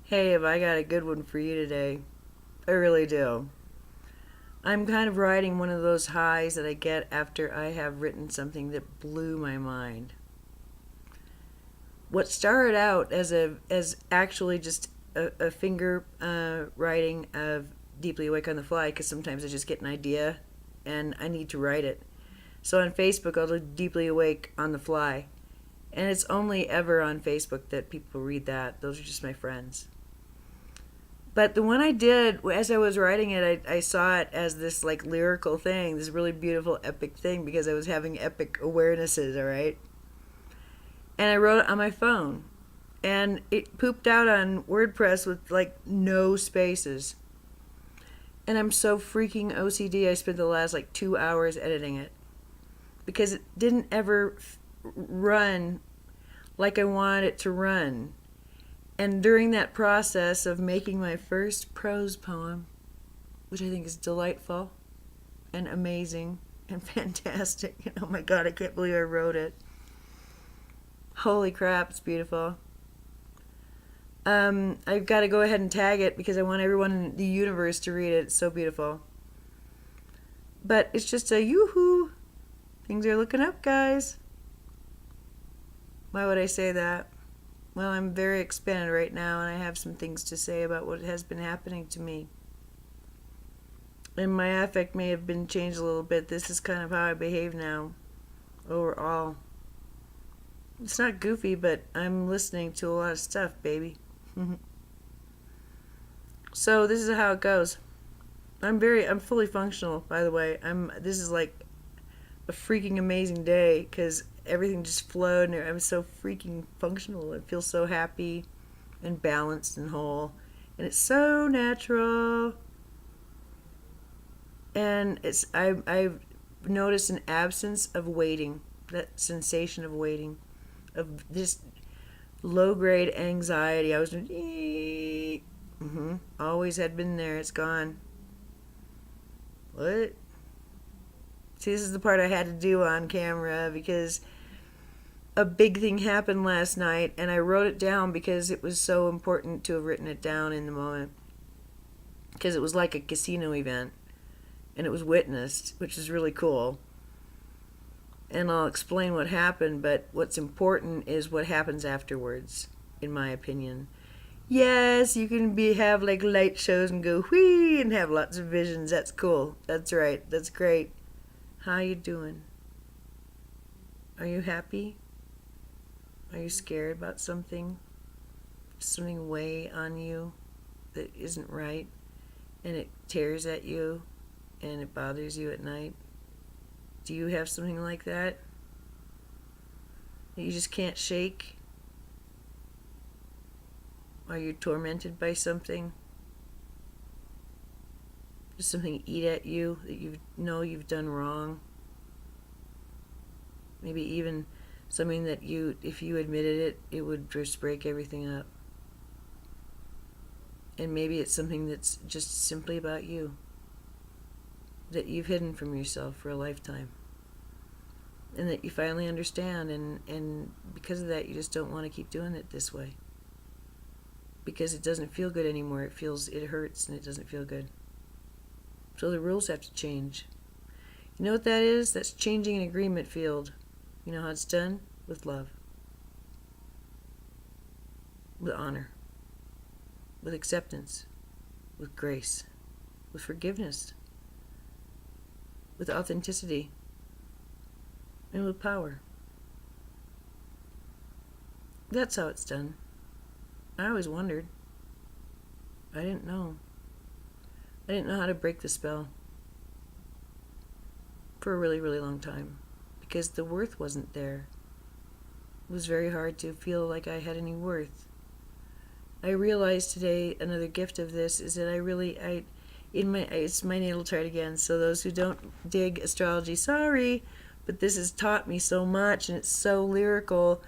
Hey, have I got a good one for you today? I really do. I'm kind of riding one of those highs that I get after I have written something that blew my mind. What started out as actually just a finger writing of Deeply Awake on the Fly, because sometimes I just get an idea and I need to write it. So on Facebook, I'll do Deeply Awake on the Fly. And it's only ever on Facebook that people read that. Those are just my friends. But the one I did, as I was writing it, I saw it as this like lyrical thing, this really beautiful, epic thing, because I was having epic awarenesses, all right? And I wrote it on my phone. And it pooped out on WordPress with like no spaces. And I'm so freaking OCD, I spent the last like 2 hours editing it. Because it didn't ever run like I wanted it to run. And during that process of making my first prose poem, which I think is delightful and amazing and fantastic, and oh my god, I can't believe I wrote it. Holy crap, it's beautiful. I've got to go ahead and tag it because I want everyone in the universe to read it. It's so beautiful. But it's just a yoo-hoo. Things are looking up, guys. Why would I say that? Well, I'm very expanded right now, and I have some things to say about what has been happening to me. And my affect may have been changed a little bit. This is kind of how I behave now, overall. It's not goofy, but I'm listening to a lot of stuff, baby. So this is how it goes. I'm fully functional, by the way. This is like a freaking amazing day because everything just flowed and I'm so freaking functional. I feel so happy and balanced and whole. And it's so natural. And I've noticed an absence of waiting, that sensation of waiting, of this low grade anxiety. I was always had been there. It's gone. What? See, this is the part I had to do on camera because a big thing happened last night and I wrote it down because it was so important to have written it down in the moment. Because it was like a casino event and it was witnessed, which is really cool. And I'll explain what happened, but what's important is what happens afterwards, in my opinion. Yes, you can have like light shows and go whee and have lots of visions. That's cool. That's right. That's great. How you doing? Are you happy? Are you scared about something? Something weigh on you that isn't right and it tears at you and it bothers you at night? Do you have something like that you just can't shake? Are you tormented by something? Does something eat at you that you know you've done wrong? Maybe even something that if you admitted it, it would just break everything up. And maybe it's something that's just simply about you, that you've hidden from yourself for a lifetime. And that you finally understand, and because of that, you just don't want to keep doing it this way. Because it doesn't feel good anymore. It hurts and it doesn't feel good. So the rules have to change. You know what that is? That's changing an agreement field. You know how it's done? With love. With honor. With acceptance. With grace. With forgiveness. With authenticity. And with power. That's how it's done. I always wondered. I didn't know. I didn't know how to break the spell. For a really, really long time. Because the worth wasn't there. It was very hard to feel like I had any worth. I realized today another gift of this is that it's my natal chart again, so those who don't dig astrology, sorry, but this has taught me so much and it's so lyrical.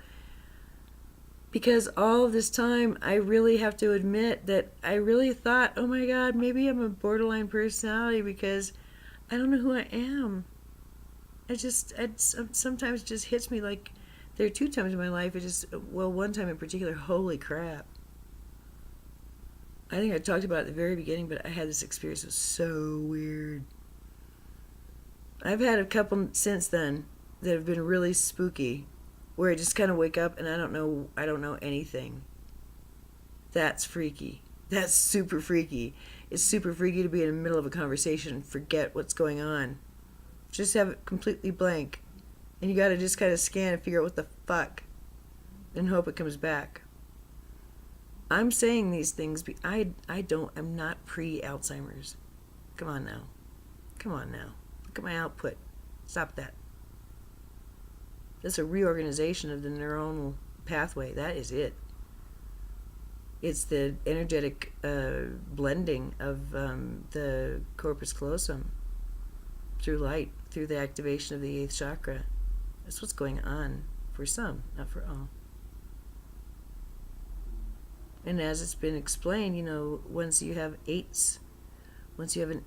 Because all of this time, I really have to admit that I really thought, oh my god, maybe I'm a borderline personality because I don't know who I am. It sometimes just hits me like, there are 2 times in my life, one time in particular, holy crap. I think I talked about it at the very beginning, but I had this experience. It was so weird. I've had a couple since then that have been really spooky, where I just kind of wake up and I don't know anything. That's freaky. That's super freaky. It's super freaky to be in the middle of a conversation and forget what's going on. Just have it completely blank. And you gotta just kind of scan and figure out what the fuck and hope it comes back. I'm saying these things, I'm not pre-Alzheimer's. Come on now. Come on now. Look at my output. Stop that. That's a reorganization of the neuronal pathway. That is it. It's the energetic blending of the corpus callosum through light, through the activation of the 8th chakra. That's what's going on for some, not for all. And as it's been explained, once you have an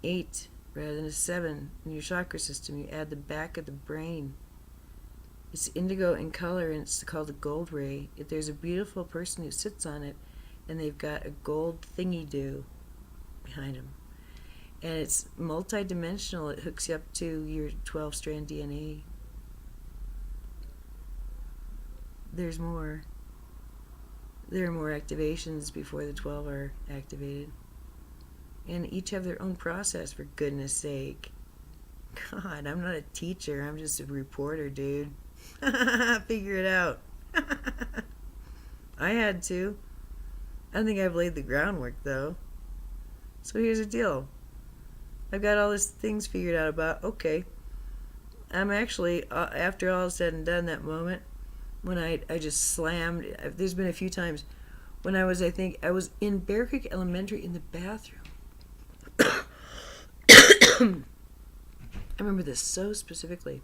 8 rather than a 7 in your chakra system, you add the back of the brain. It's indigo in color, and it's called a gold ray. There's a beautiful person who sits on it, and they've got a gold thingy-do behind them. And it's multi-dimensional. It hooks you up to your 12-strand DNA. There's more. There are more activations before the 12 are activated. And each have their own process, for goodness sake. God, I'm not a teacher. I'm just a reporter, dude. Figure it out. I had to. I think I've laid the groundwork, though. So here's the deal. I've got all these things figured out about, okay. I'm actually, after all is said and done, that moment, when I just slammed, there's been a few times when I was in Bear Creek Elementary in the bathroom. I remember this so specifically.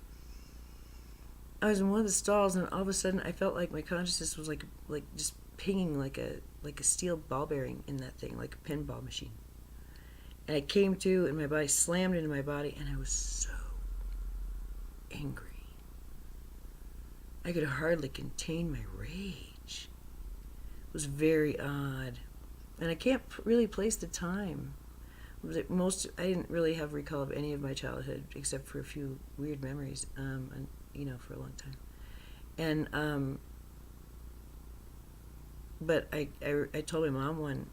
I was in one of the stalls, and all of a sudden I felt like my consciousness was like just pinging like a steel ball bearing in that thing, like a pinball machine. And I came to, and my body slammed into my body, and I was so angry. I could hardly contain my rage. It was very odd. And I can't really place the time. I didn't really have recall of any of my childhood, except for a few weird memories, for a long time. And, but I told my mom one,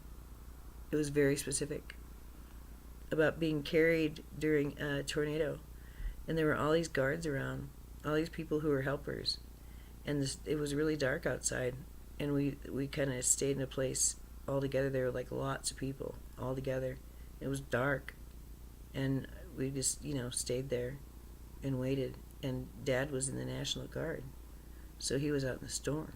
it was very specific, about being carried during a tornado. And there were all these guards around, all these people who were helpers. And it was really dark outside. And we kind of stayed in a place all together. There were like lots of people all together. It was dark. And we just, stayed there and waited. And Dad was in the National Guard. So he was out in the storm.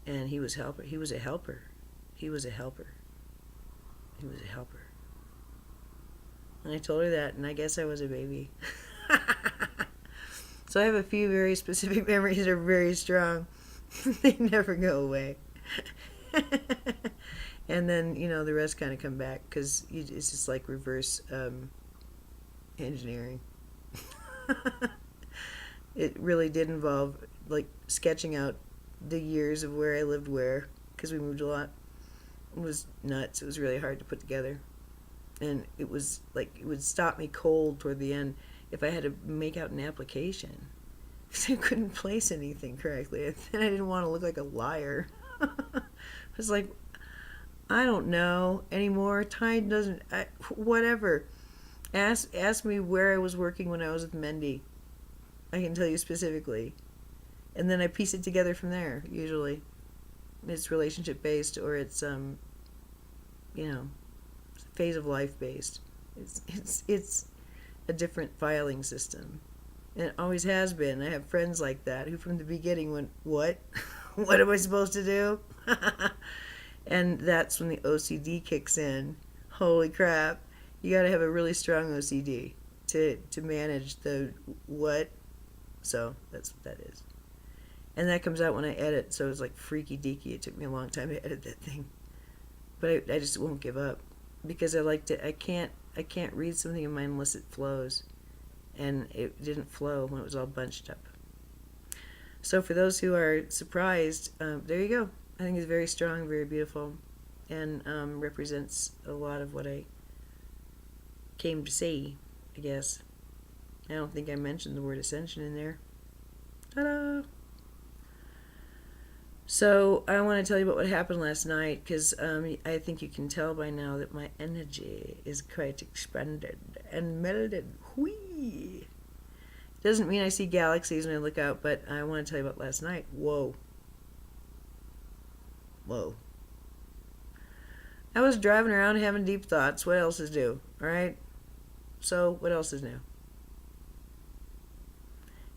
And he was a helper. He was a helper. And I told her that, and I guess I was a baby. So I have a few very specific memories that are very strong. They never go away. And then, the rest kind of come back, because it's just like reverse engineering. It really did involve, like, sketching out the years of where I lived where, because we moved a lot. It was nuts. It was really hard to put together. And it was like, it would stop me cold toward the end if I had to make out an application, because I couldn't place anything correctly. And then I didn't want to look like a liar. I was like, I don't know anymore. Time doesn't, whatever. Ask me where I was working when I was with Mendy. I can tell you specifically. And then I piece it together from there, usually. It's relationship based, or it's, phase of life based. It's a different filing system. And it always has been. I have friends like that who from the beginning went, what? What am I supposed to do? And that's when the OCD kicks in. Holy crap. You gotta have a really strong OCD to manage the what. So that's what that is. And that comes out when I edit, so it's like freaky deaky. It took me a long time to edit that thing. But I just won't give up. Because I can't read something of mine unless it flows. And it didn't flow when it was all bunched up. So for those who are surprised, there you go. I think it's very strong, very beautiful. and represents a lot of what I came to say, I guess. I don't think I mentioned the word ascension in there. Ta-da! So I want to tell you about what happened last night, because I think you can tell by now that my energy is quite expanded and melded. Whee! Doesn't mean I see galaxies when I look out, but I want to tell you about last night. Whoa. Whoa. I was driving around having deep thoughts. What else is new? Alright? So, what else is new?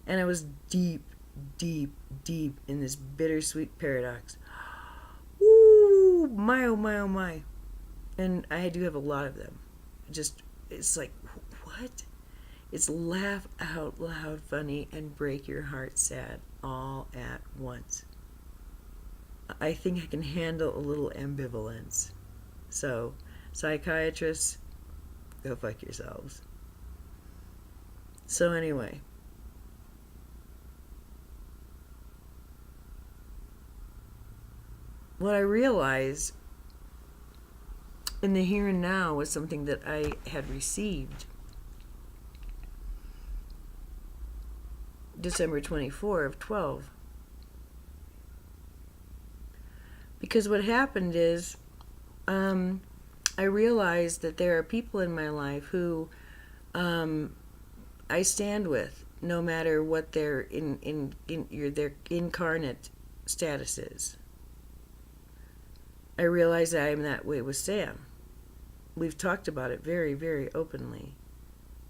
And I was deep in this bittersweet paradox. Ooh, my, oh, my, oh, my. And I do have a lot of them. It's like, what? It's laugh out loud funny and break your heart sad all at once. I think I can handle a little ambivalence. So, psychiatrists, go fuck yourselves. So anyway, what I realized in the here and now was something that I had received December 24 of 12. Because what happened is I realized that there are people in my life who I stand with, no matter what their their incarnate status is. I realize I am that way with Sam. We've talked about it very, very openly.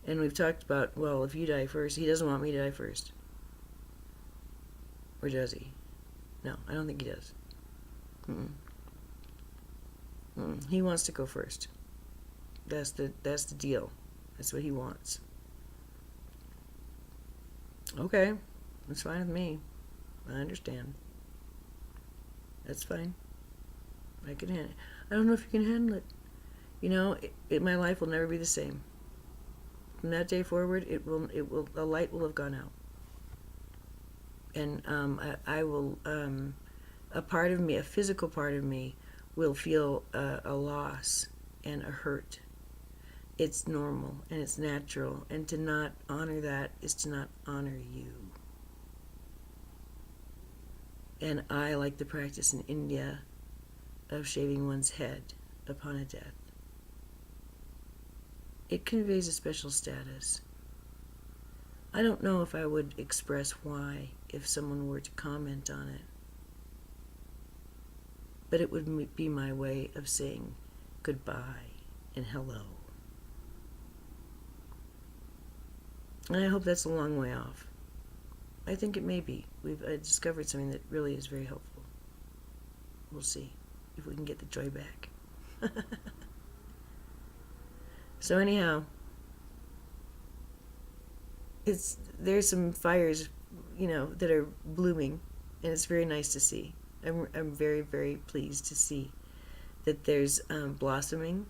And we've talked about, well, if you die first, he doesn't want me to die first. Or does he? No, I don't think he does. He wants to go first. That's the deal. That's what he wants. Okay, that's fine with me. I understand. That's fine. I can handle it. I don't know if you can handle it. You know, my life will never be the same. From that day forward, the light will have gone out. And I will, a part of me, a physical part of me, will feel a loss and a hurt. It's normal and it's natural, and to not honor that is to not honor you. And I like the practice in India of shaving one's head upon a death. It conveys a special status. I don't know if I would express why if someone were to comment on it, but it would be my way of saying goodbye and hello. And I hope that's a long way off. I think it may be. We've discovered something that really is very helpful. We'll see if we can get the joy back. So anyhow, there's some fires, that are blooming, and it's very nice to see. I'm very, very pleased to see that there's blossoming,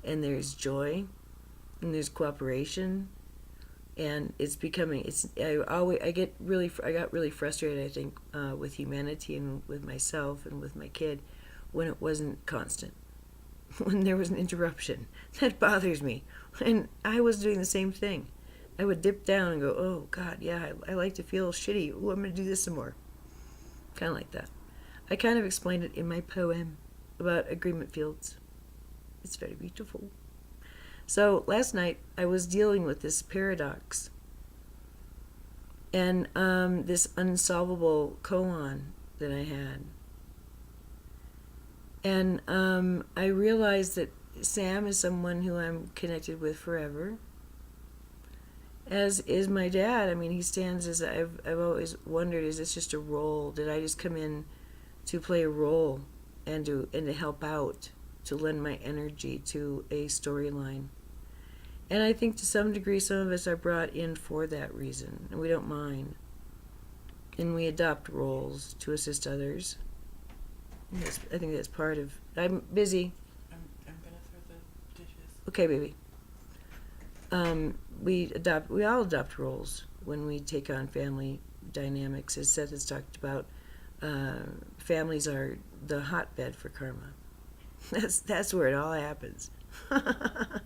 and there's joy, and there's cooperation, and it's becoming. I got really frustrated, I think, with humanity and with myself and with my kid when it wasn't constant, when there was an interruption. That bothers me, and I was doing the same thing. I would dip down and go, oh God, yeah, I like to feel shitty. Ooh, I'm going to do this some more. Kind of like that. I kind of explained it in my poem about agreement fields. It's very beautiful. So last night I was dealing with this paradox and this unsolvable koan that I had. And I realized that Sam is someone who I'm connected with forever, as is my dad. I mean, he stands as, I've always wondered, is this just a role? Did I just come in to play a role and to help out, to lend my energy to a storyline? And I think to some degree some of us are brought in for that reason, and we don't mind. And we adopt roles to assist others. I think that's part of... I'm busy. I'm gonna throw the dishes. Okay, baby. We all adopt roles when we take on family dynamics. As Seth has talked about, families are the hotbed for karma. That's where it all happens. And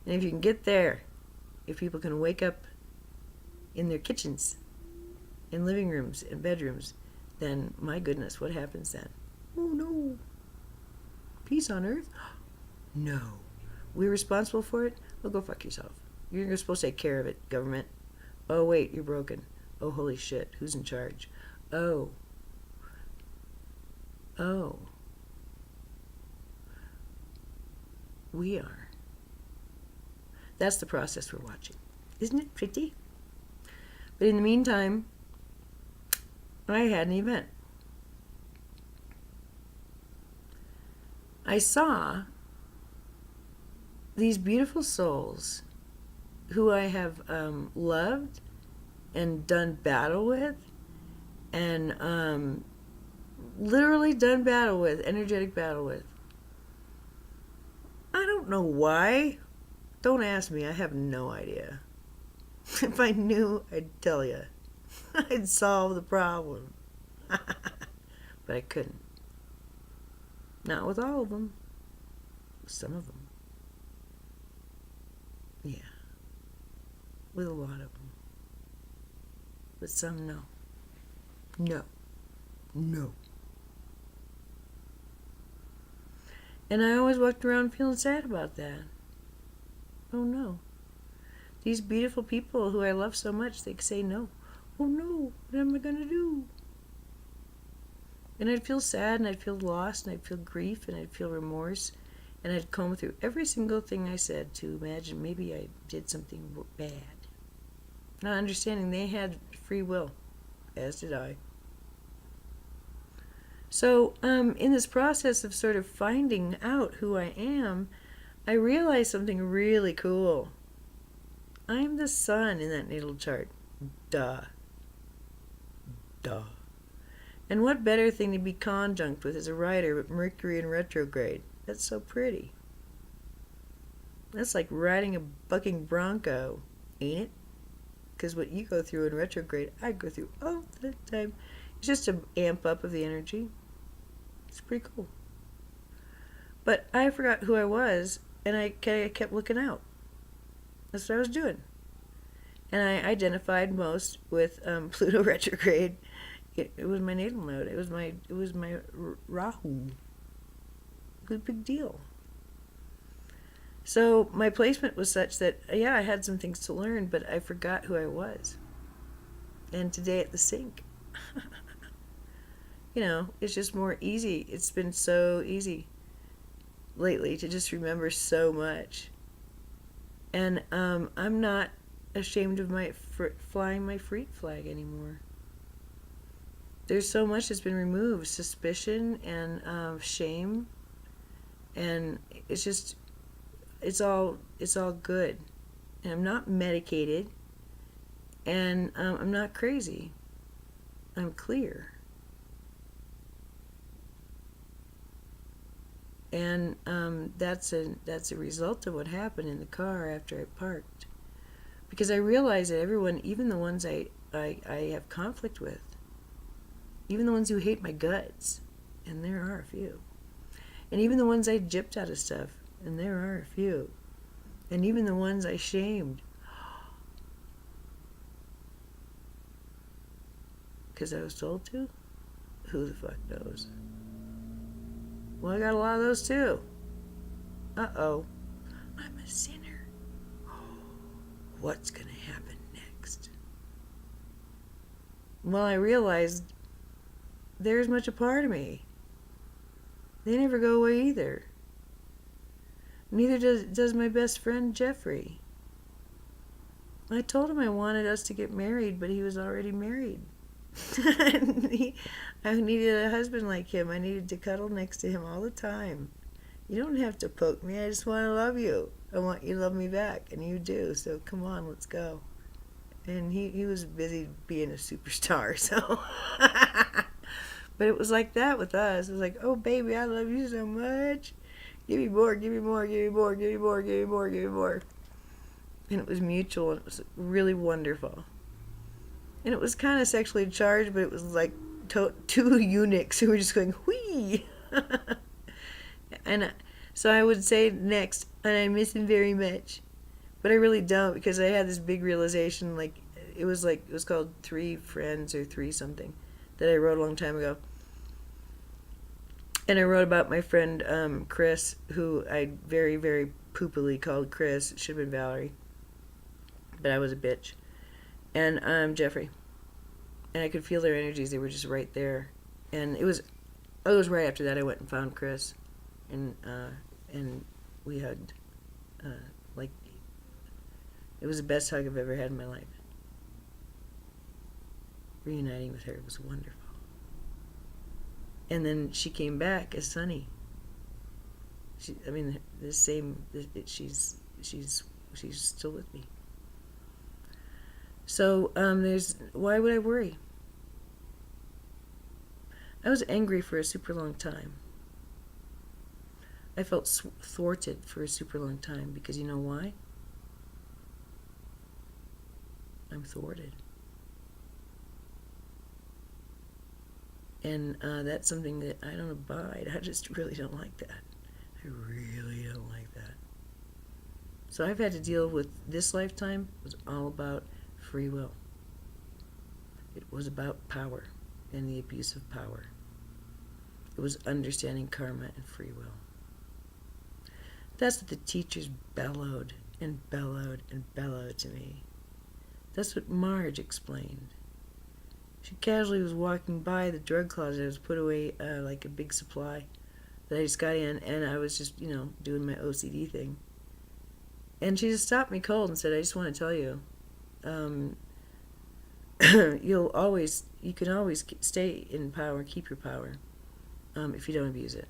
if you can get there, if people can wake up in their kitchens, in living rooms, in bedrooms, then my goodness, what happens then? Oh no. Peace on earth? No. We're responsible for it? Well, go fuck yourself. You're supposed to take care of it, government. Oh wait, you're broken. Oh holy shit, who's in charge? Oh. We are. That's the process we're watching. Isn't it pretty? But in the meantime, I had an event. I saw these beautiful souls who I have loved and done battle with, and literally done battle with, energetic battle with. I don't know why. Don't ask me. I have no idea. If I knew, I'd tell you. I'd solve the problem. But I couldn't. Not with all of them. Some of them. Yeah. With a lot of them. But some, no. No. No. And I always walked around feeling sad about that. Oh no. These beautiful people who I love so much, they say no. Oh no, what am I going to do? And I'd feel sad, and I'd feel lost, and I'd feel grief, and I'd feel remorse. And I'd comb through every single thing I said to imagine maybe I did something bad. Not understanding they had free will, as did I. So in this process of sort of finding out who I am, I realized something really cool. I'm the sun in that natal chart. Duh. Duh. And what better thing to be conjunct with as a writer but Mercury in retrograde? That's so pretty. That's like riding a bucking bronco, ain't it? Because what you go through in retrograde, I go through all the time. It's just an amp up of the energy. It's pretty cool. But I forgot who I was, and I kept looking out. That's what I was doing. And I identified most with Pluto retrograde. It was my natal node. It was my Rahu. Good big deal. So my placement was such that, yeah, I had some things to learn, but I forgot who I was. And today at the sink, you know, it's just more easy. It's been so easy lately to just remember so much. And I'm not ashamed of my flying my freak flag anymore. There's so much that's been removed, suspicion and shame, and it's just, it's all good. And I'm not medicated, and I'm not crazy. I'm clear. And that's a result of what happened in the car after I parked. Because I realized that everyone, even the ones I have conflict with, even the ones who hate my guts, and there are a few, and even the ones I gypped out of stuff, and there are a few, and even the ones I shamed, because I was told to, who the fuck knows? Well, I got a lot of those too. Uh-oh. I'm a sinner. What's gonna happen next? Well, I realized there's much a part of me. They never go away either. Neither does my best friend Jeffrey. I told him I wanted us to get married, but he was already married. I needed a husband like him. I needed to cuddle next to him all the time. You don't have to poke me. I just want to love you. I want you to love me back, and you do. So come on, let's go. And he was busy being a superstar, so. But it was like that with us. It was like, oh baby, I love you so much. Give me more, give me more, give me more, give me more, give me more, give me more. And it was mutual, and it was really wonderful. And it was kind of sexually charged, but it was like two eunuchs who were just going, whee! And so I would say next, and I miss him very much. But I really don't, because I had this big realization, like it was called Three Friends or Three something, that I wrote a long time ago. And I wrote about my friend Chris, who I very, very poopily called Chris. It should have been Valerie, but I was a bitch. And Jeffrey. And I could feel their energies. They were just right there. And it was right after that I went and found Chris. And we hugged. Like, it was the best hug I've ever had in my life. Reuniting with her was wonderful. And then she came back as Sunny. She's still with me. So why would I worry? I was angry for a super long time. I felt thwarted for a super long time, because you know why? I'm thwarted. And that's something that I don't abide. I just really don't like that. I really don't like that. So I've had to deal with this lifetime. It was all about free will. It was about power and the abuse of power. It was understanding karma and free will. That's what the teachers bellowed and bellowed and bellowed to me. That's what Marge explained. She casually was walking by the drug closet. I was put away like a big supply that I just got in, and I was just, doing my OCD thing. And she just stopped me cold and said, I just want to tell you, you can always stay in power, keep your power, if you don't abuse it.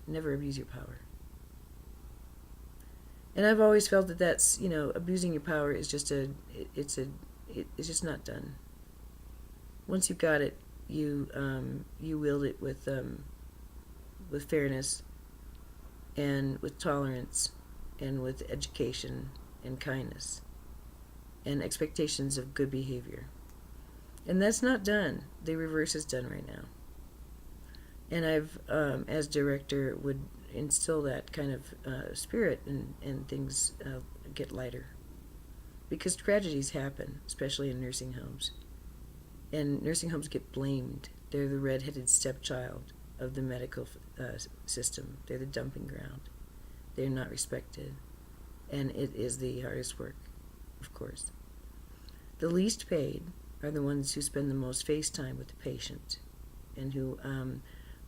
Never abuse your power. And I've always felt that that's, abusing your power is just it's just not done. Once you've got it, you wield it with fairness, and with tolerance, and with education and kindness, and expectations of good behavior. And that's not done. The reverse is done right now. And I've, as director, would instill that kind of spirit, and things get lighter. Because tragedies happen, especially in nursing homes. And nursing homes get blamed. They're the red-headed stepchild of the medical system. They're the dumping ground. They're not respected. And it is the hardest work, of course. The least paid are the ones who spend the most face time with the patient, and who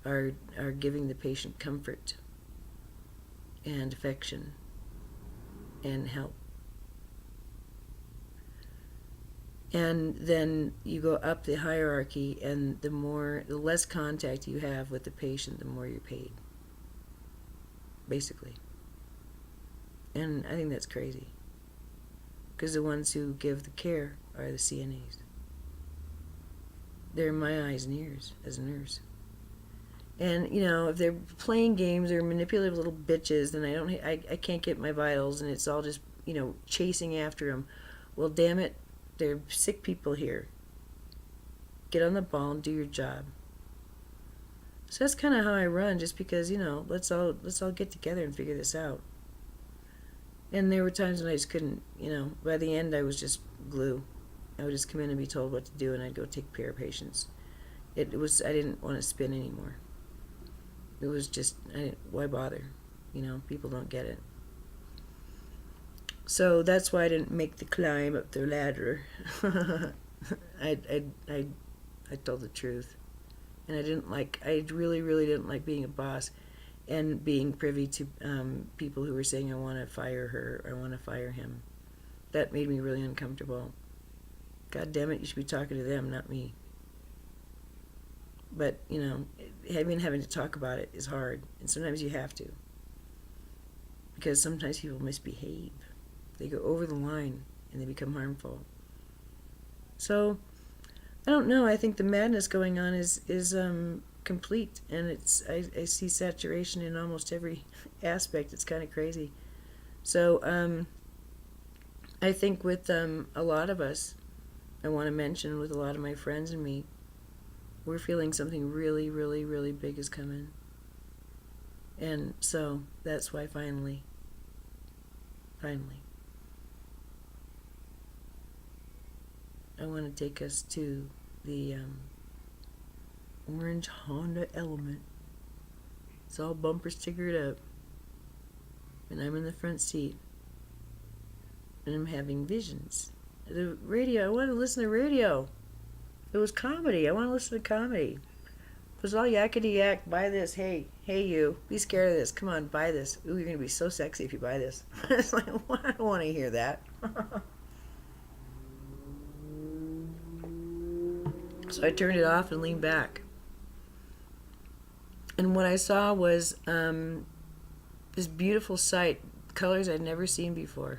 are giving the patient comfort and affection and help. And then you go up the hierarchy, and the less contact you have with the patient, the more you're paid, basically. And I think that's crazy, because the ones who give the care are the CNAs. They're my eyes and ears as a nurse. And if they're playing games or manipulative little bitches, then I can't get my vitals, and it's all just chasing after them. Well, damn it. They're sick people here. Get on the ball and do your job. So that's kind of how I run, just because, let's all get together and figure this out. And there were times when I just couldn't, by the end I was just glue. I would just come in and be told what to do, and I'd go take care of patients. I didn't want to spin anymore. It was just, why bother? People don't get it. So that's why I didn't make the climb up the ladder. I told the truth. And I really, really didn't like being a boss and being privy to people who were saying, I want to fire her, or I want to fire him. That made me really uncomfortable. God damn it, you should be talking to them, not me. But, having to talk about it is hard. And sometimes you have to. Because sometimes people misbehave. They go over the line, and they become harmful. So, I don't know. I think the madness going on is complete, and I see saturation in almost every aspect. It's kind of crazy. So, I think with a lot of us, I want to mention, with a lot of my friends and me, we're feeling something really, really, really big is coming. And so that's why finally, I want to take us to the orange Honda Element. It's all bumper stickered up, and I'm in the front seat, and I'm having visions. The radio, I want to listen to radio. If it was comedy, I want to listen to comedy. If it was all yakety yak, buy this, hey you, be scared of this, come on, buy this. Ooh, you're going to be so sexy if you buy this. It's like, well, I don't want to hear that. So I turned it off and leaned back. And what I saw was this beautiful sight, colors I'd never seen before.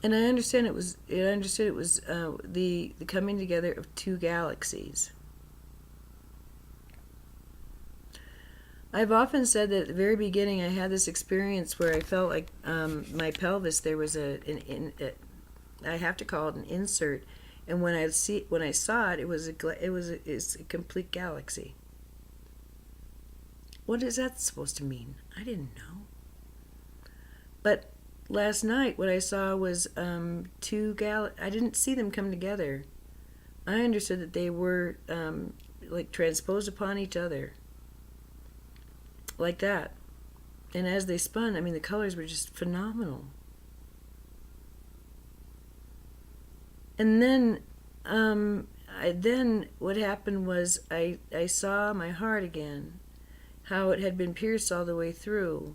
And I understood it was the coming together of two galaxies. I've often said that at the very beginning I had this experience where I felt like my pelvis, there was I have to call it an insert, and when I saw it, it's a complete galaxy. What is that supposed to mean? I didn't know. But last night, what I saw was I didn't see them come together. I understood that they were like transposed upon each other, like that. And as they spun, I mean, the colors were just phenomenal. And then, what happened was I saw my heart again, how it had been pierced all the way through,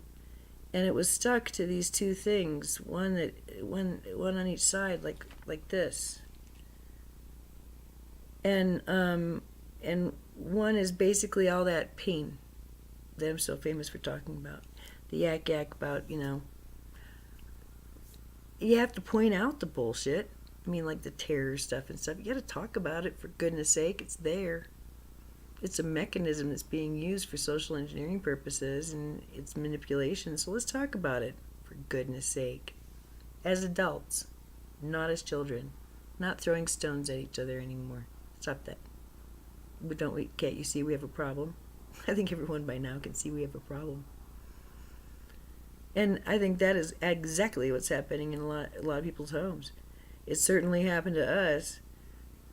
and it was stuck to these two things, one on each side, like this, and one is basically all that pain that I'm so famous for talking about, the yak about, you have to point out the bullshit. I mean, like the terror stuff and stuff. You got to talk about it, for goodness sake. It's there. It's a mechanism that's being used for social engineering purposes, and it's manipulation. So let's talk about it, for goodness sake. As adults, not as children. Not throwing stones at each other anymore. Stop that. Can't you see we have a problem? I think everyone by now can see we have a problem. And I think that is exactly what's happening in a lot of people's homes. It certainly happened to us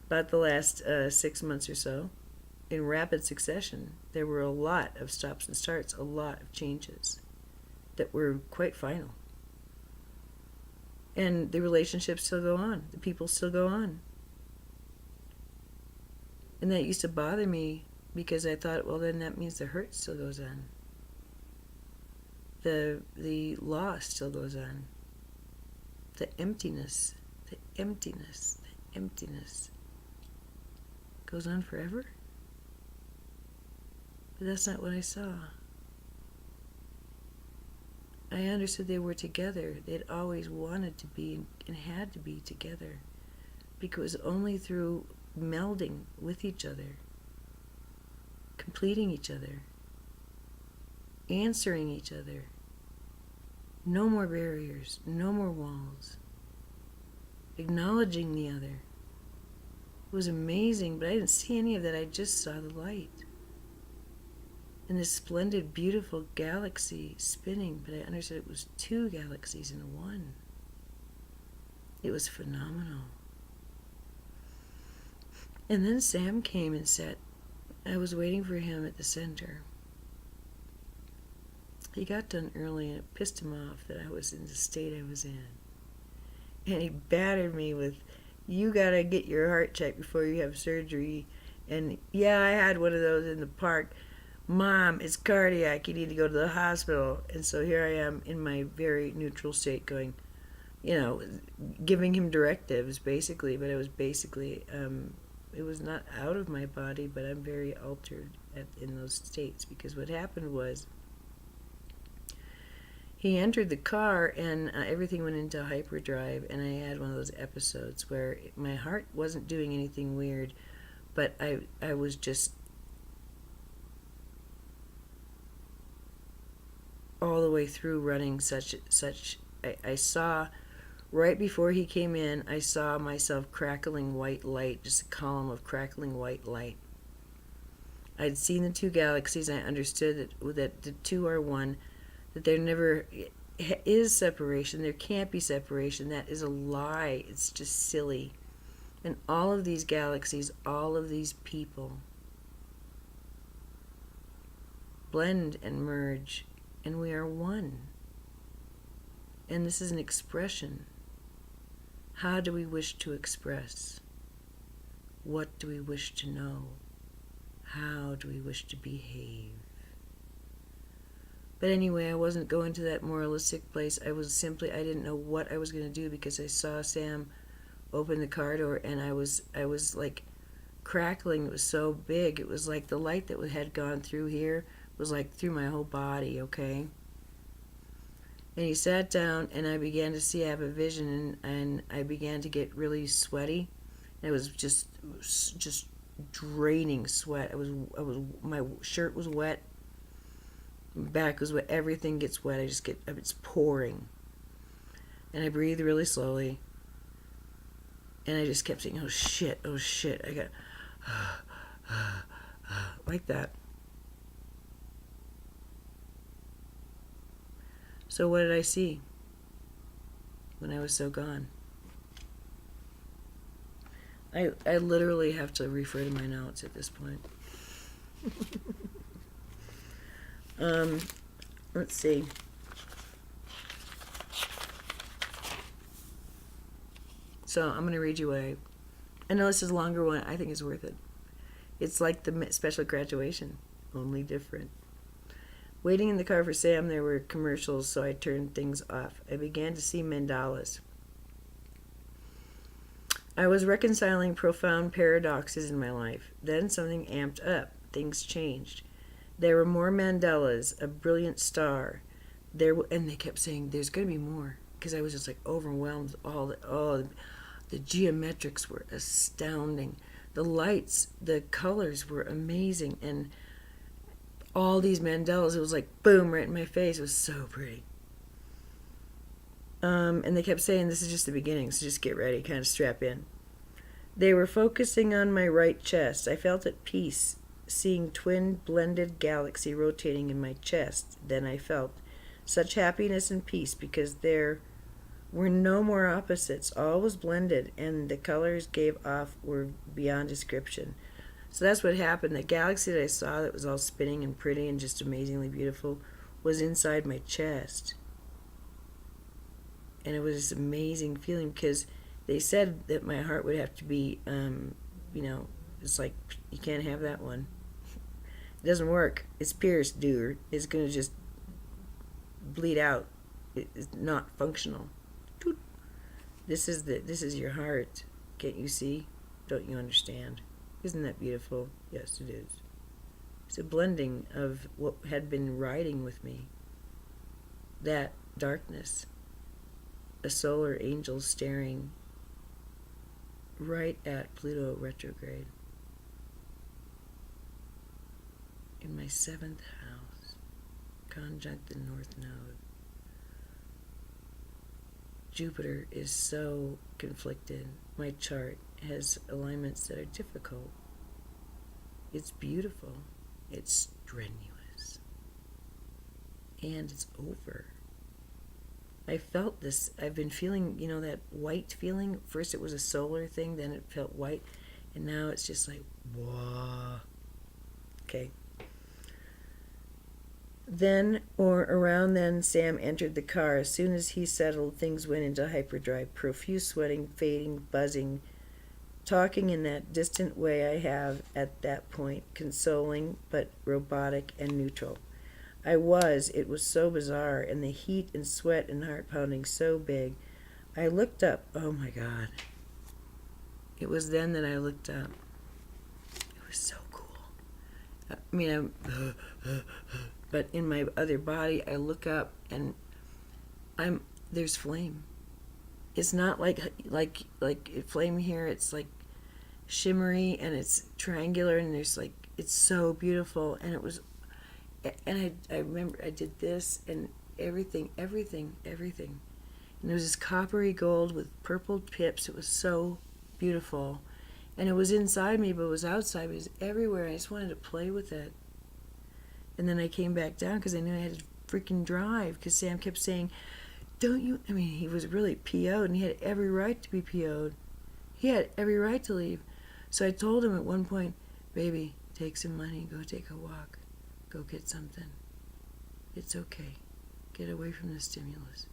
about the last 6 months or so. In rapid succession, there were a lot of stops and starts, a lot of changes that were quite final. And the relationships still go on. The people still go on. And that used to bother me because I thought, well, then that means the hurt still goes on. The loss still goes on. The emptiness goes on forever. But that's not what I saw. I understood they were together. They'd always wanted to be and had to be together, because only through melding with each other, completing each other, answering each other, no more barriers, no more walls, acknowledging the other. It was amazing, but I didn't see any of that. I just saw the light. And this splendid, beautiful galaxy spinning, but I understood it was two galaxies in one. It was phenomenal. And then Sam came and sat. I was waiting for him at the center. He got done early, and it pissed him off that I was in the state I was in. And he battered me with, you gotta get your heart checked before you have surgery. And yeah, I had one of those in the park. Mom, it's cardiac, you need to go to the hospital. And so here I am in my very neutral state going, giving him directives basically, but it was basically, it was not out of my body, but I'm very altered in those states, because what happened was, he entered the car and everything went into hyperdrive, and I had one of those episodes where my heart wasn't doing anything weird, but I was just all the way through running such I saw, right before he came in, I saw myself crackling white light, just a column of crackling white light. I'd seen the two galaxies. I understood that the two are one, that there never is separation. There can't be separation. That is a lie. It's just silly. And all of these galaxies, all of these people blend and merge, and we are one. And this is an expression. How do we wish to express? What do we wish to know? How do we wish to behave? But anyway, I wasn't going to that moralistic place. I didn't know what I was going to do, because I saw Sam open the car door, and I was like crackling. It was so big. It was like the light that had gone through here was like through my whole body, okay? And he sat down, and I began to see, I have a vision, and I began to get really sweaty. It was just draining sweat. My shirt was wet, my back was wet, everything gets wet. It's pouring. And I breathed really slowly, and I just kept saying, oh shit, I got, like that. So what did I see when I was so gone? I literally have to refer to my notes at this point. Let's see. So I'm going to read you I know this is a longer one. I think it's worth it. It's like the special graduation, only different. Waiting in the car for Sam, there were commercials, so I turned things off. I began to see mandalas. I was reconciling profound paradoxes in my life. Then something amped up. Things changed. There were more mandalas, a brilliant star. And they kept saying, there's going to be more, because I was just like overwhelmed. The geometrics were astounding. The lights, the colors were amazing, and all these mandalas, it was like boom, right in my face. It was so pretty. And they kept saying, this is just the beginning, so just get ready, kind of strap in. They were focusing on my right chest. I felt at peace, seeing twin blended galaxy rotating in my chest. Then I felt such happiness and peace, because there were no more opposites. All was blended, and the colors gave off were beyond description. So that's what happened. The galaxy that I saw that was all spinning and pretty and just amazingly beautiful was inside my chest. And it was this amazing feeling, because they said that my heart would have to be, it's like, you can't have that one. It doesn't work. It's pierced, dude. It's going to just bleed out. It's not functional. This is your heart. Can't you see? Don't you understand? Isn't that beautiful? Yes, it is. It's a blending of what had been riding with me. That darkness. A solar angel staring right at Pluto retrograde. In my 7th house, conjunct the North Node. Jupiter is so conflicted. My chart has alignments that are difficult. It's beautiful. It's strenuous. And it's over. I felt this. I've been feeling, that white feeling. First it was a solar thing, then it felt white, and now it's just like, whoa. Okay. Then, or around then, Sam entered the car. As soon as he settled, things went into hyperdrive. Profuse sweating, fading, buzzing, talking in that distant way I have at that point, consoling, but robotic and neutral. It was so bizarre, and the heat and sweat and heart pounding so big. I looked up. Oh my God. It was then that I looked up. It was so cool. But in my other body, I look up, and there's flame. It's not like flame here. It's like shimmery, and it's triangular, and it's so beautiful. And it was, and I remember I did this, and everything. And it was this coppery gold with purple pips. It was so beautiful. And it was inside me, but it was outside. It was everywhere. I just wanted to play with it. And then I came back down because I knew I had to freaking drive. Because Sam kept saying, don't you... I mean, he was really PO'd, and he had every right to be PO'd. He had every right to leave. So I told him at one point, baby, take some money, go take a walk. Go get something. It's okay. Get away from the stimulus.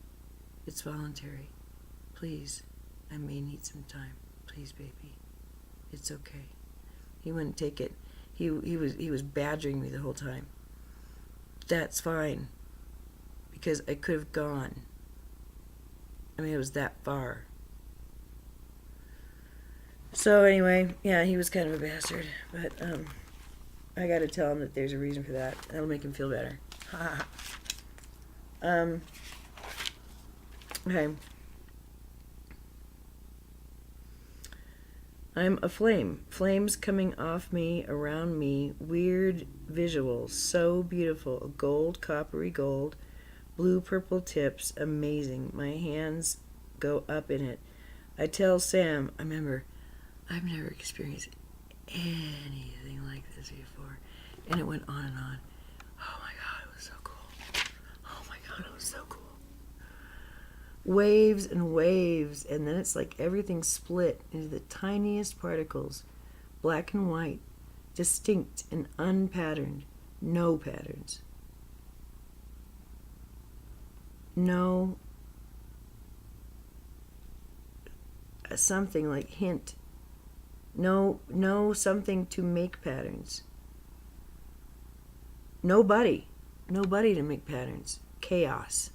It's voluntary. Please, I may need some time. Please, baby. It's okay. He wouldn't take it. He was badgering me the whole time. That's fine. Because I could have gone. I mean, it was that far. So anyway, yeah, he was kind of a bastard. But I gotta tell him that there's a reason for that. That'll make him feel better. Okay. I'm a flame. Flames coming off me, around me. Weird visuals. So beautiful. Gold, coppery gold. Blue, purple tips. Amazing. My hands go up in it. I tell Sam, I remember, I've never experienced anything like this before. And it went on and on. Oh my God, it was so cool. Oh my God, it was so cool. Waves and waves, and then it's like everything split into the tiniest particles, black and white, distinct and unpatterned, no patterns. No something like hint. No something to make patterns. Nobody to make patterns. Chaos.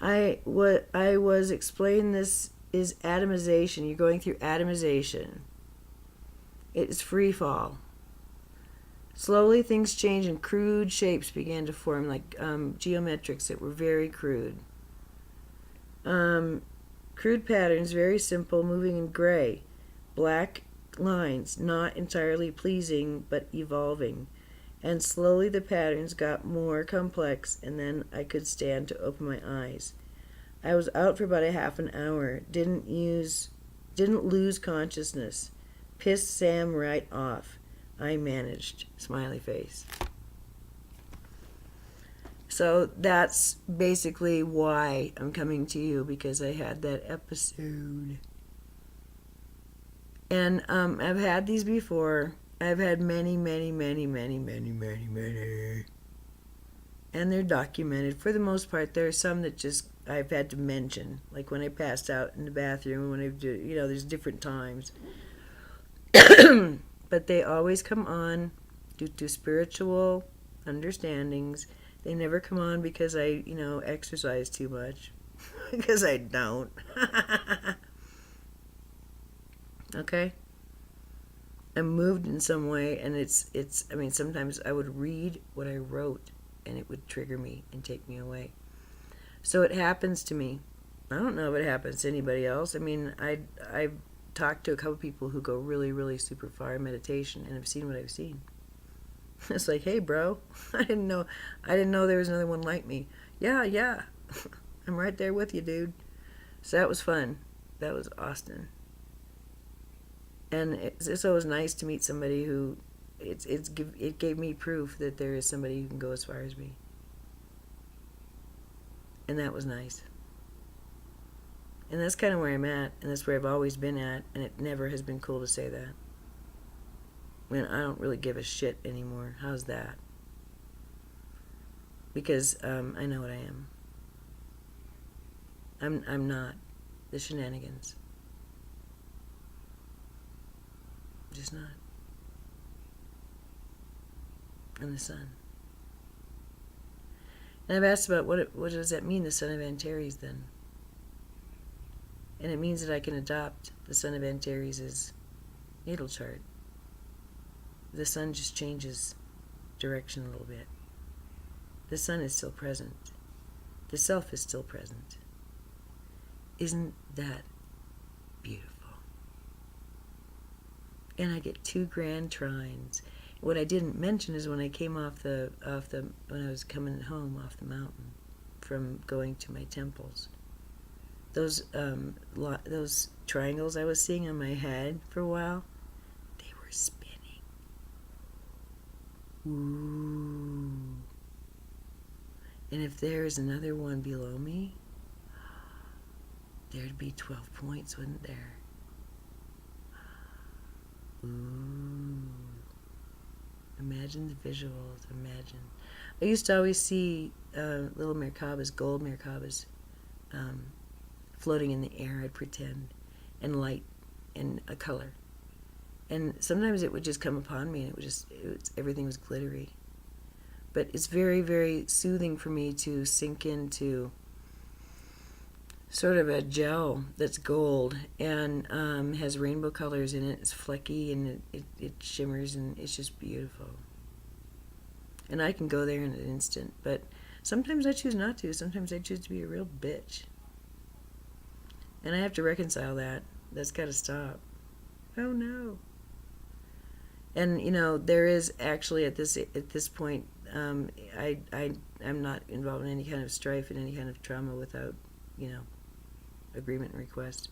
I was explaining this is atomization. You're going through atomization. It's free fall. Slowly things change and crude shapes began to form, like geometrics that were very crude. Crude patterns, very simple, moving in gray. Black lines, not entirely pleasing, but evolving. And slowly the patterns got more complex, and then I could stand to open my eyes. I was out for about a half an hour. Didn't lose consciousness. Pissed Sam right off. I managed. Smiley face. So that's basically why I'm coming to you, because I had that episode. And I've had these before. I've had many. And they're documented. For the most part, there are some that just I've had to mention. Like when I passed out in the bathroom, when I do, there's different times. But they always come on due to spiritual understandings. They never come on because I, exercise too much. Because I don't. Okay? I'm moved in some way, and it's sometimes I would read what I wrote, and it would trigger me and take me away. So it happens to me. I don't know if it happens to anybody else. I mean, I've talked to a couple people who go really, really super far in meditation, and I've seen what I've seen. It's like, hey, bro, I didn't know there was another one like me. Yeah, I'm right there with you, dude. So that was fun. That was Austin. And it's always nice to meet somebody who, it gave me proof that there is somebody who can go as far as me. And that was nice. And that's kind of where I'm at, and that's where I've always been at, and it never has been cool to say that. I mean, I don't really give a shit anymore. How's that? Because I know what I am. I'm not the shenanigans. I'm just not. I'm the sun. And I've asked about what does that mean, the son of Antares, then? And it means that I can adopt the son of Antares' natal chart. The sun just changes direction a little bit. The sun is still present. The self is still present. Isn't that beautiful? And I get 2 grand trines. What I didn't mention is when I came when I was coming home off the mountain from going to my temples. those triangles I was seeing on my head for a while, they were spinning. Ooh. And if there's another one below me, there'd be 12 points, wouldn't there? Ooh. Imagine the visuals. Imagine. I used to always see little Merkabas, gold Merkabas, floating in the air, I'd pretend, and light and a color. And sometimes it would just come upon me, and everything was glittery. But it's very, very soothing for me to sink into sort of a gel that's gold and has rainbow colors in it. It's flecky and it shimmers, and it's just beautiful. And I can go there in an instant, but sometimes I choose not to. Sometimes I choose to be a real bitch. And I have to reconcile that. That's got to stop. Oh no. And there is actually at this point, I'm not involved in any kind of strife and any kind of trauma without, agreement and request.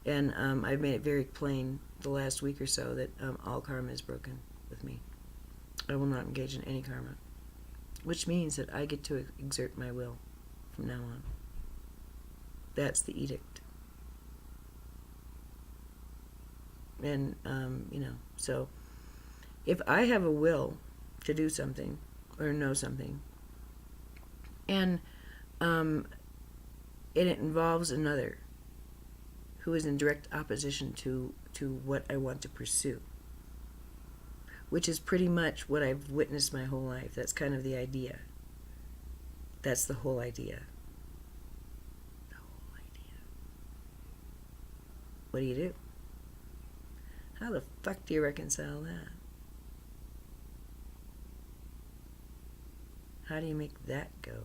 And I've made it very plain the last week or so that all karma is broken with me. I will not engage in any karma, which means that I get to exert my will from now on. That's the edict. And, so if I have a will to do something or know something, and it involves another who is in direct opposition to what I want to pursue, which is pretty much what I've witnessed my whole life. That's kind of the idea. That's the whole idea. The whole idea. What do? How the fuck do you reconcile that? How do you make that go?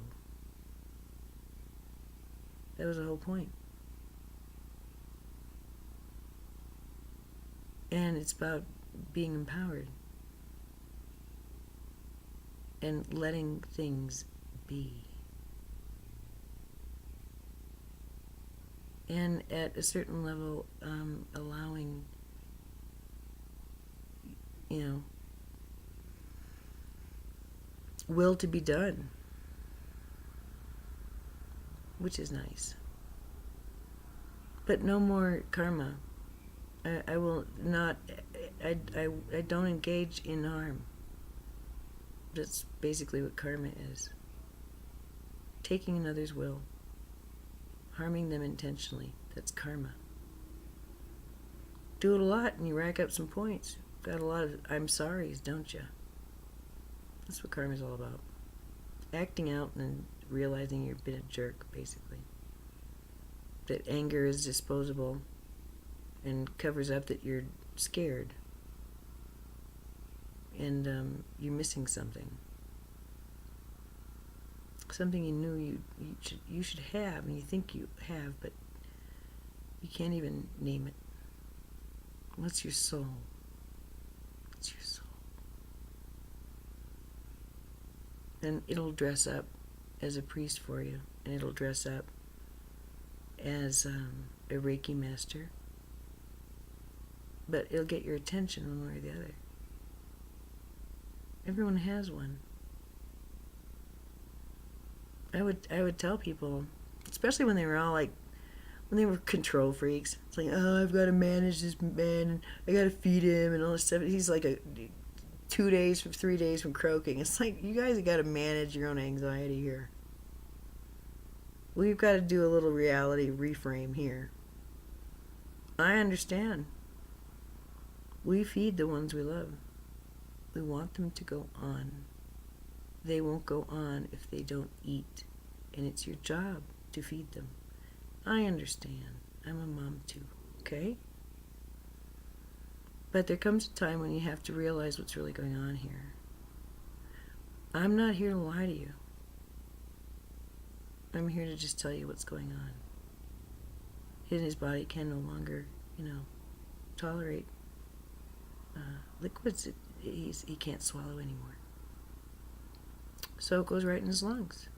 That was the whole point. And it's about being empowered and letting things be. And at a certain level, allowing, will to be done, which is nice. But no more karma. I will not, I don't engage in harm. That's basically what karma is. Taking another's will, harming them intentionally. That's karma. Do it a lot and you rack up some points. Got a lot of I'm sorry's, don't you? That's what karma's all about. Acting out and realizing you've been a jerk, basically. That anger is disposable and covers up that you're scared and you're missing something. Something you knew you should have and you think you have, but you can't even name it. What's your soul? What's your soul? And it'll dress up as a priest for you, and it'll dress up as a Reiki master, but it'll get your attention one way or the other. Everyone has one. I would tell people, especially when they were all like, when they were control freaks. It's like, oh, I've got to manage this man, and I got to feed him, and all this stuff. He's like 3 days from croaking. It's like, you guys have got to manage your own anxiety here. We've got to do a little reality reframe here. I understand. We feed the ones we love. We want them to go on. They won't go on if they don't eat. And it's your job to feed them. I understand. I'm a mom too, okay? But there comes a time when you have to realize what's really going on here. I'm not here to lie to you. I'm here to just tell you what's going on. His body can no longer, tolerate liquids he can't swallow anymore. So it goes right in his lungs.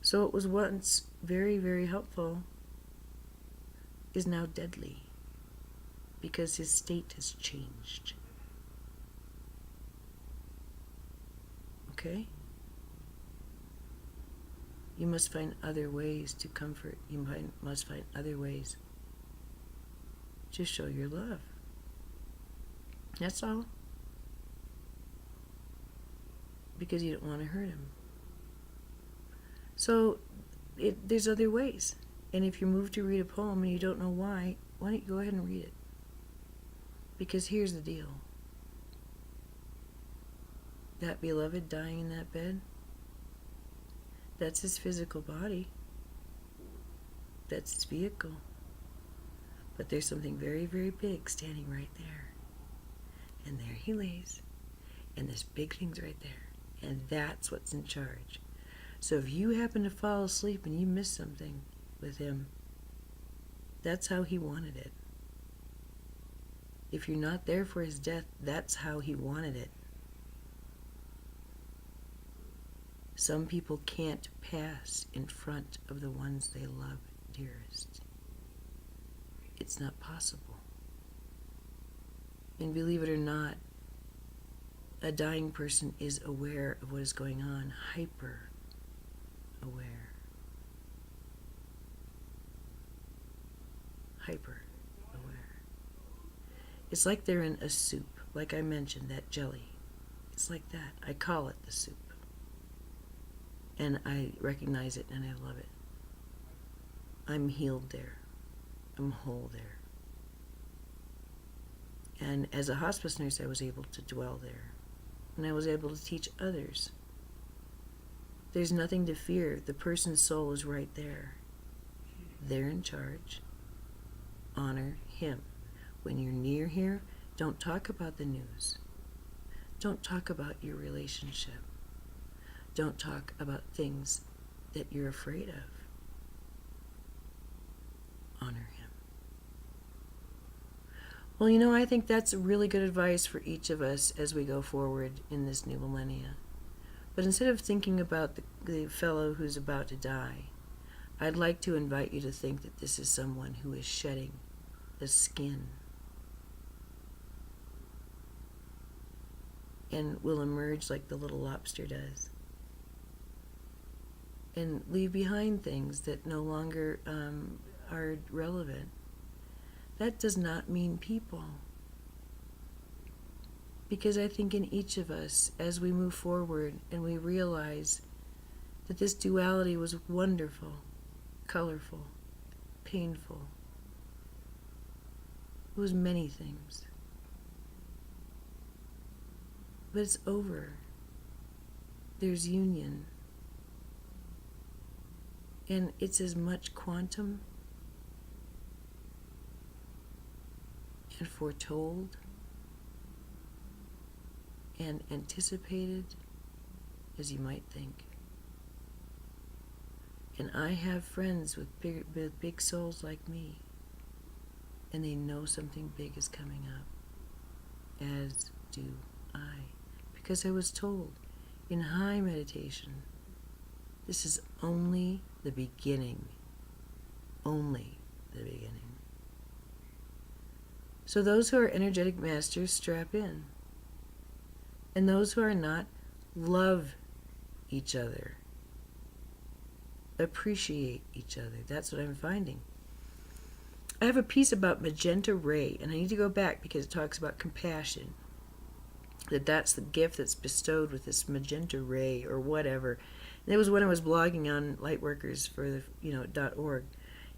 So what was once very, very helpful is now deadly because his state has changed. Okay? You must find other ways to comfort. You must find other ways to show your love. That's all. Because you don't want to hurt him. So there's other ways. And if you're moved to read a poem and you don't know why don't you go ahead and read it? Because here's the deal. That beloved dying in that bed, that's his physical body. That's his vehicle. But there's something very, very big standing right there. And there he lays. And this big thing's right there. And that's what's in charge. So if you happen to fall asleep and you miss something with him, that's how he wanted it. If you're not there for his death, that's how he wanted it. Some people can't pass in front of the ones they love dearest. It's not possible. And believe it or not, a dying person is aware of what is going on, hyper aware. Hyper aware. It's like they're in a soup, like I mentioned, that jelly. It's like that. I call it the soup. And I recognize it and I love it. I'm healed there. I'm whole there. And as a hospice nurse, I was able to dwell there. And I was able to teach others. There's nothing to fear. The person's soul is right there. They're in charge. Honor him. When you're near here, don't talk about the news. Don't talk about your relationship. Don't talk about things that you're afraid of. Honor him. Well, I think that's really good advice for each of us as we go forward in this new millennia. But instead of thinking about the fellow who's about to die, I'd like to invite you to think that this is someone who is shedding the skin and will emerge like the little lobster does and leave behind things that no longer are relevant. That does not mean people. Because I think in each of us, as we move forward and we realize that this duality was wonderful, colorful, painful, it was many things. But it's over. There's union. And it's as much quantum and foretold and anticipated as you might think. And I have friends with big souls like me, and they know something big is coming up, as do I, because I was told in high meditation, this is only the beginning. Only the beginning. So those who are energetic masters, strap in. And those who are not, love each other. Appreciate each other. That's what I'm finding. I have a piece about magenta ray, and I need to go back because it talks about compassion. That's the gift that's bestowed with this magenta ray or whatever. And it was when I was blogging on Lightworkers for the .org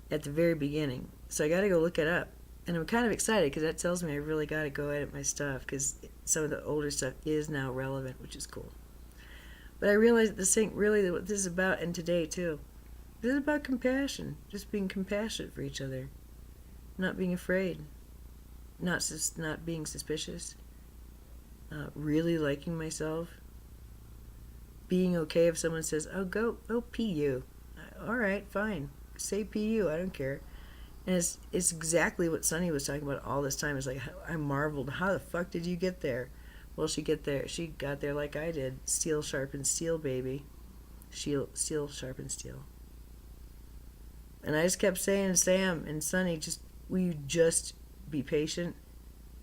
at the very beginning. So I got to go look it up. And I'm kind of excited because that tells me I really got to go edit my stuff because some of the older stuff is now relevant, which is cool. But I realized this ain't really what this is about, and today too. This is about compassion, just being compassionate for each other, not being afraid, not being suspicious, really liking myself, being okay if someone says, "Oh, go pee you." All right, fine, say pee you. I don't care. And it's exactly what Sunny was talking about all this time. It's like, I marveled, how the fuck did you get there? Well, she got there like I did. Steel sharpens steel, baby. Steel sharpens steel. And I just kept saying, Sam and Sonny, will you just be patient?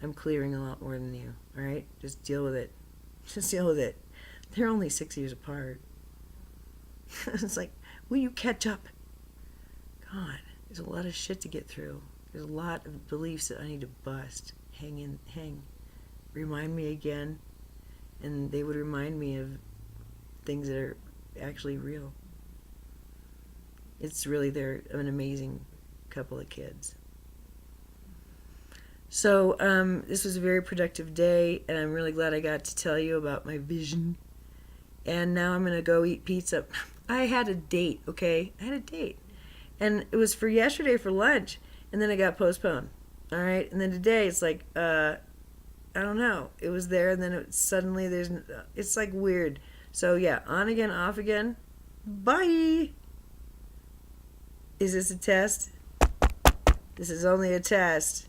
I'm clearing a lot more than you, all right? Just deal with it. Just deal with it. They're only 6 years apart. It's like, will you catch up? God, there's a lot of shit to get through. There's a lot of beliefs that I need to bust. Hang. Remind me again. And they would remind me of things that are actually real. It's really, they're an amazing couple of kids. So this was a very productive day, and I'm really glad I got to tell you about my vision. And now I'm going to go eat pizza. I had a date, okay? I had a date. And it was for yesterday for lunch, and then it got postponed. All right? And then today it's like, I don't know. It was there, and then suddenly it's like weird. So yeah, on again, off again. Bye! Is this a test? This is only a test.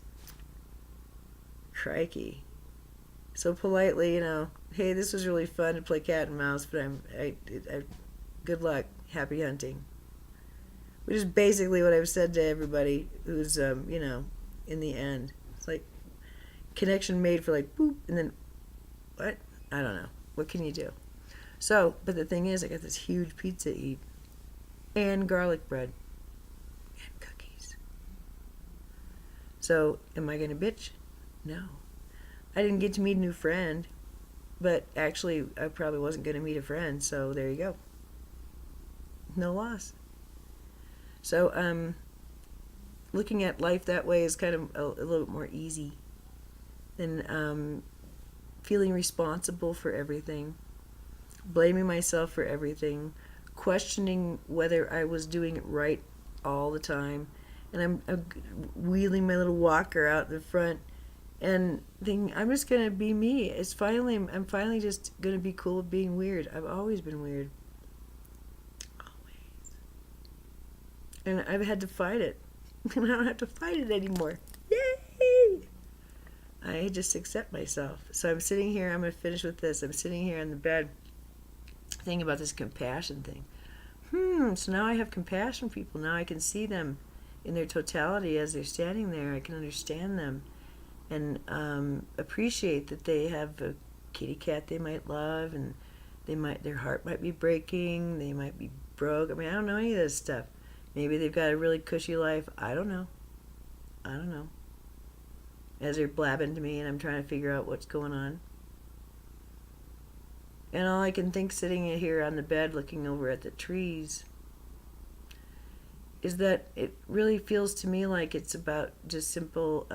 Crikey. So politely, hey, this was really fun to play cat and mouse, but good luck. Happy hunting. Which is basically what I've said to everybody who's, in the end. It's like connection made for like boop, and then what? I don't know. What can you do? So, but the thing is, I got this huge pizza to eat, and garlic bread, and cookies. So, am I going to bitch? No. I didn't get to meet a new friend, but actually I probably wasn't going to meet a friend, so there you go. No loss. So looking at life that way is kind of a little bit more easy than feeling responsible for everything, blaming myself for everything, questioning whether I was doing it right all the time, and I'm wheeling my little walker out the front and thinking, I'm just going to be me. I'm finally just going to be cool with being weird. I've always been weird. Always. And I've had to fight it. And I don't have to fight it anymore. Yay! I just accept myself. So I'm sitting here, I'm going to finish with this. I'm sitting here in the bed thinking about this compassion thing. So now I have compassion for people. Now I can see them in their totality as they're standing there. I can understand them. And appreciate that they have a kitty cat they might love, and their heart might be breaking, they might be broke. I mean, I don't know any of this stuff. Maybe they've got a really cushy life. I don't know. As they're blabbing to me, and I'm trying to figure out what's going on. And all I can think, sitting here on the bed, looking over at the trees, is that it really feels to me like it's about just simple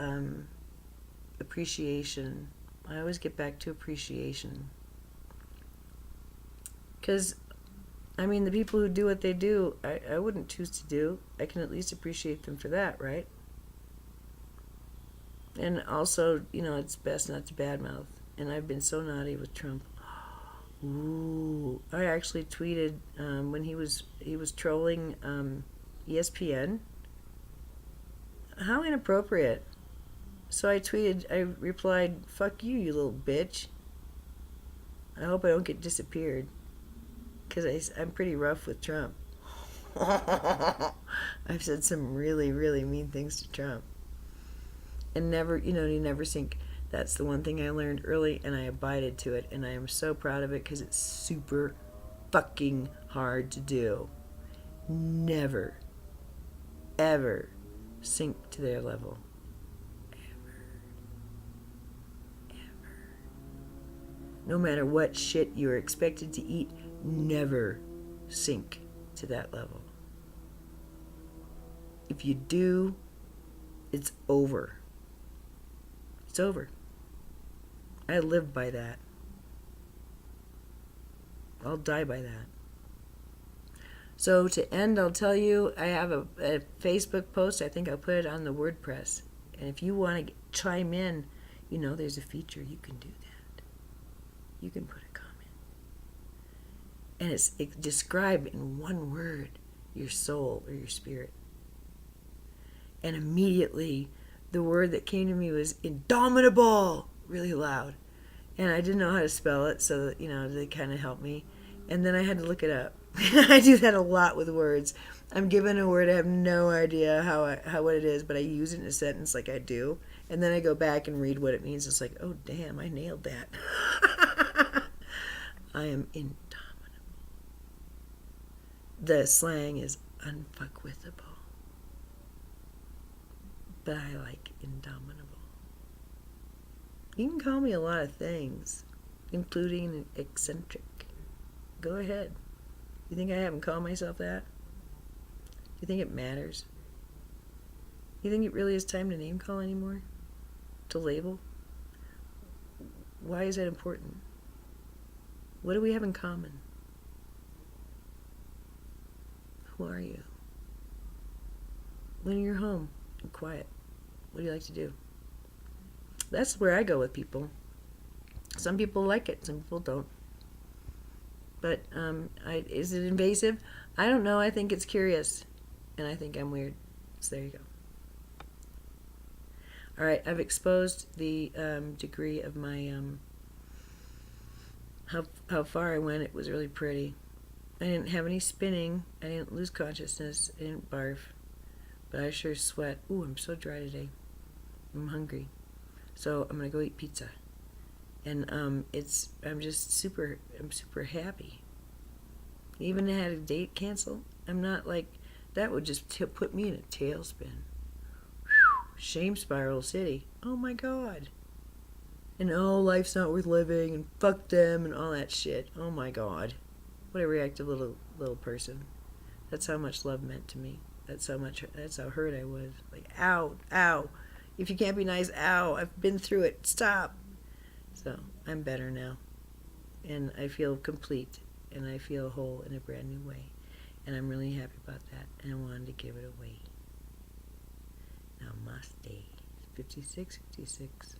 appreciation. I always get back to appreciation. Because, the people who do what they do, I wouldn't choose to do. I can at least appreciate them for that, right? And also, it's best not to badmouth. And I've been so naughty with Trump. Ooh, I actually tweeted when he was trolling ESPN. How inappropriate. So I replied, fuck you, you little bitch. I hope I don't get disappeared. Because I'm pretty rough with Trump. I've said some really, really mean things to Trump. And you never think. That's the one thing I learned early, and I abided to it. And I am so proud of it because it's super fucking hard to do. Never, ever sink to their level. No matter what shit you're expected to eat, never sink to that level. If you do, it's over. It's over. I live by that. I'll die by that. So to end, I'll tell you, I have a Facebook post. I think I'll put it on the WordPress. And if you want to chime in, there's a feature. You can do that. You can put a comment. And describe in one word your soul or your spirit. And immediately, the word that came to me was Indomitable, really loud. And I didn't know how to spell it, so, they kind of helped me. And then I had to look it up. I do that a lot with words. I'm given a word, I have no idea how what it is, but I use it in a sentence like I do, and then I go back and read what it means. It's like, oh damn, I nailed that. I am indomitable. The slang is unfuckwithable, but I like indomitable. You can call me a lot of things, including eccentric. Go ahead. You think I haven't called myself that? You think it matters? You think it really is time to name call anymore? To label? Why is that important? What do we have in common? Who are you? When you're home and quiet, what do you like to do? That's where I go with people. Some people like it, some people don't. But is it invasive? I don't know. I think it's curious. And I think I'm weird. So there you go. All right, I've exposed the degree of my how far I went. It was really pretty. I didn't have any spinning. I didn't lose consciousness. I didn't barf, but I sure sweat. Ooh, I'm so dry today. I'm hungry, so I'm gonna go eat pizza. And I'm super happy. Even had a date cancel. I'm not like that would just put me in a tailspin. Shame spiral city. Oh my god. And oh, life's not worth living, and fuck them, and all that shit. Oh my god. What a reactive little person. That's how much love meant to me. That's how hurt I was. Like, ow, ow. If you can't be nice, ow. I've been through it. Stop. So, I'm better now. And I feel complete. And I feel whole in a brand new way. And I'm really happy about that. And I wanted to give it away. Namaste. 56, 56.